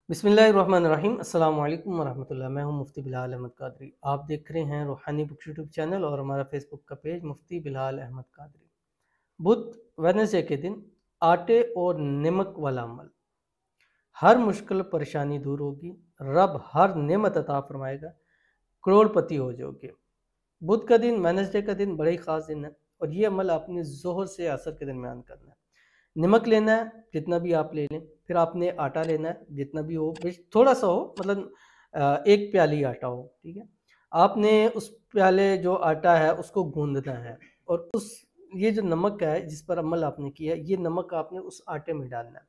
बिस्मिल्लाहिर्रहमानिर्रहीम अस्सलाम वालेकुम वरहमतुल्लाह। मैं हूं मुफ्ती बिलाल अहमद कादरी। आप देख रहे हैं रूहानी बुक्स यूट्यूब चैनल और हमारा फेसबुक का पेज मुफ्ती बिलाल अहमद कादरी। बुध वेडनेसडे के दिन आटे और नमक वाला अमल, हर मुश्किल परेशानी दूर होगी, रब हर नेमत अता फरमाएगा, करोड़पति हो जाओगे। बुध का दिन वेडनेसडे का दिन बड़ा ही ख़ास दिन है और ये अमल आपने ज़ोहर से असर के दरमियान करना है। नमक लेना है जितना भी आप ले लें, फिर आपने आटा लेना है जितना भी हो, थोड़ा सा हो, मतलब एक प्याली आटा हो, ठीक है। आपने उस प्याले जो आटा है उसको गूंदना है और उस ये जो नमक है जिस पर अमल आपने किया, ये नमक आपने उस आटे में डालना है।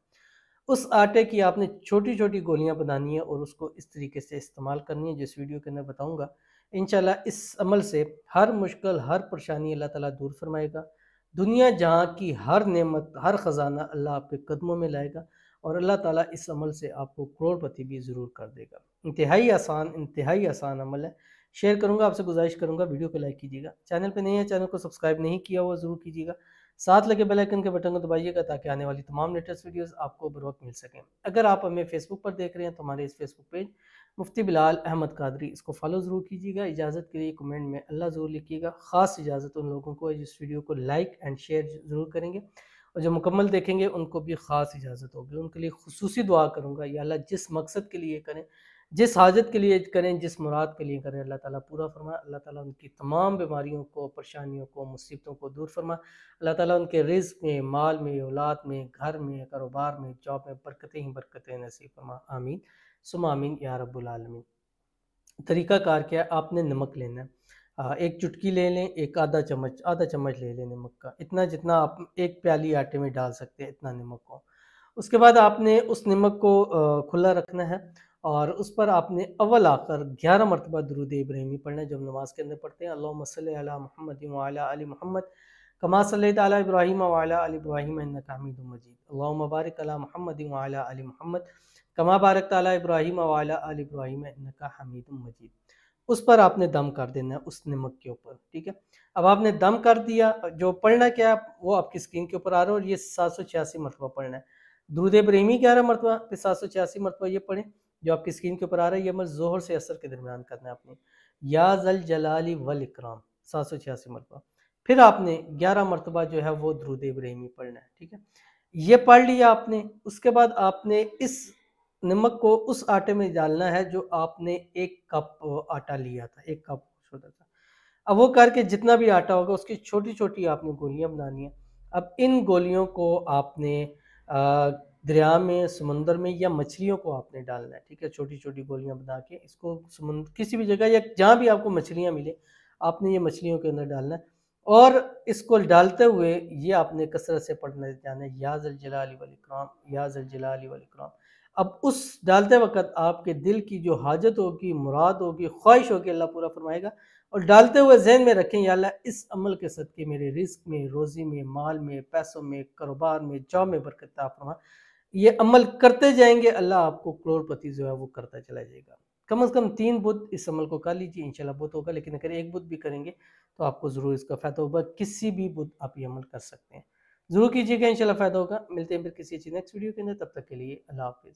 उस आटे की आपने छोटी छोटी गोलियां बनानी है और उसको इस तरीके से इस्तेमाल करनी है जिस वीडियो के अंदर बताऊंगा। इंशाल्लाह इस अमल से हर मुश्किल हर परेशानी अल्लाह ताला दूर फरमाएगा। दुनिया जहाँ की हर नेमत हर ख़जाना अल्लाह आपके कदमों में लाएगा और अल्लाह ताला इस अमल से आपको करोड़पति भी ज़रूर कर देगा। इंतहाई आसान अमल है। शेयर करूँगा, आपसे गुजारिश करूँगा वीडियो को लाइक कीजिएगा। चैनल पे नहीं है, चैनल को सब्सक्राइब नहीं किया हुआ ज़रूर कीजिएगा। साथ लगे बेल आइकन के बटन को दबाइएगा ताकि आने वाली तमाम लेटेस्ट वीडियोस आपको बर वक्त मिल सकें। अगर आप हमें फेसबुक पर देख रहे हैं तो हमारे इस फेसबुक पेज मुफ्ती बिलाल अहमद कादरी, इसको फॉलो ज़रूर कीजिएगा। इजाज़त के लिए कमेंट में अल्लाह ज़रूर लिखिएगा। ख़ास इजाज़त उन लोगों को है जिस वीडियो को लाइक एंड शेयर ज़रूर करेंगे और जो मुकम्मल देखेंगे उनको भी ख़ास इजाज़त होगी। उनके लिए खुसूसी दुआ करूँगा, या अल्लाह जिस मकसद के लिए करें, जिस हाजत के लिए करें, जिस मुराद के लिए करें, अल्लाह ताला पूरा फरमाए। अल्लाह ताला उनकी तमाम बीमारियों को, परेशानियों को, मुसीबतों को दूर फरमाए। अल्लाह ताला उनके रिज़्क़ में, माल में, औलाद में, घर में, कारोबार में, जॉब में बरकतें ही बरकतें नसीब फरमा। आमीन सुम्मा आमीन या रब्बुल आलमीन। तरीका कार क्या है, आपने नमक लेना है। एक चुटकी ले लें, एक आधा चम्मच ले लें नमक का, इतना जितना आप एक प्याली आटे में डाल सकते हैं, इतना नमक हो। उसके बाद आपने उस नमक को खुला रखना है और उस पर आपने अव्वल आखिर 11 मरतबा दुरूद इब्राहिमी पढ़ना है, जो हम नमाज के अंदर पढ़ते हैं। अल्लाहुम्मा सल्लि अला मुहम्मद व अला आलि मुहम्मद कमा सल्लैता अला इब्राहीम व अला आलि इब्राहीम इन्नका हमीदुम मजीद। अल्लाहुम्मा बारिक अला मुहम्मद व अला आलि मुहम्मद कमा बारकता अला इब्राहीम व अला आलि इब्राहीम इन्नका हमीदुम मजीद। उस पर आपने दम कर देना है उस नमक के ऊपर, ठीक है। अब आपने दम कर दिया, जो पढ़ना क्या है वो आपकी स्क्रीन के ऊपर आ रहा है और ये 786 मरतबा पढ़ना है। दुरूद इब्राहिमी 11 मरतबा, फिर 786 मरतबा ये पढ़ें जो आपकी स्क्रीन के ऊपर आ रहा है। ये अमल ज़ोहर से असर के दरमियान करना है आपने। या ज़ल जलाली वल इकराम 786 मरतबा, फिर आपने 11 मरतबा जो है वो दुरूद इब्राहिमी पढ़ना है, ठीक है। ये पढ़ लिया आपने, उसके बाद आपने इस नमक को उस आटे में डालना है जो आपने 1 कप आटा लिया था, 1 कप छोटा सा। अब वो करके जितना भी आटा होगा उसकी छोटी-छोटी आपने गोलियाँ बनानी है। अब इन गोलियों को आपने दरिया में, समुंदर में या मछलियों को आपने डालना है, ठीक है। छोटी-छोटी गोलियाँ बना के इसको किसी भी जगह या जहाँ भी आपको मछलियाँ मिले, आपने ये मछलियों के अंदर डालना है और इसको डालते हुए ये आपने कसरत से पढ़ने जाना है, या ज़ल जलाली वल इकराम, या ज़ल जलाली वल इकराम। अब उस डालते वक़्त आपके दिल की जो हाजत होगी, मुराद होगी, ख्वाहिश होगी, अल्लाह पूरा फरमाएगा। और डालते हुए ज़हन में रखें, या अल्लाह इस अमल के सदक़े मेरे रिज़्क़ में, रोज़ी में, माल में, पैसों में, कारोबार में, जॉब में बरकत अता फरमा। ये अमल करते जाएँगे, अल्लाह आपको करोड़पति जो है वो करता चला जाएगा। कम से कम 3 बुत इस अमल को कर लीजिए, इंशाल्लाह बुत होगा, लेकिन अगर 1 बुत भी करेंगे तो आपको ज़रूर इसका फ़ायदा होगा। किसी भी बुत आप ये अमल कर सकते हैं। ज़रूर कीजिएगा, इंशाल्लाह फ़ायदा होगा। मिलते हैं फिर किसी अच्छी नेक्स्ट वीडियो के अंदर, तब तक के लिए अल्लाह हाफ़िज़।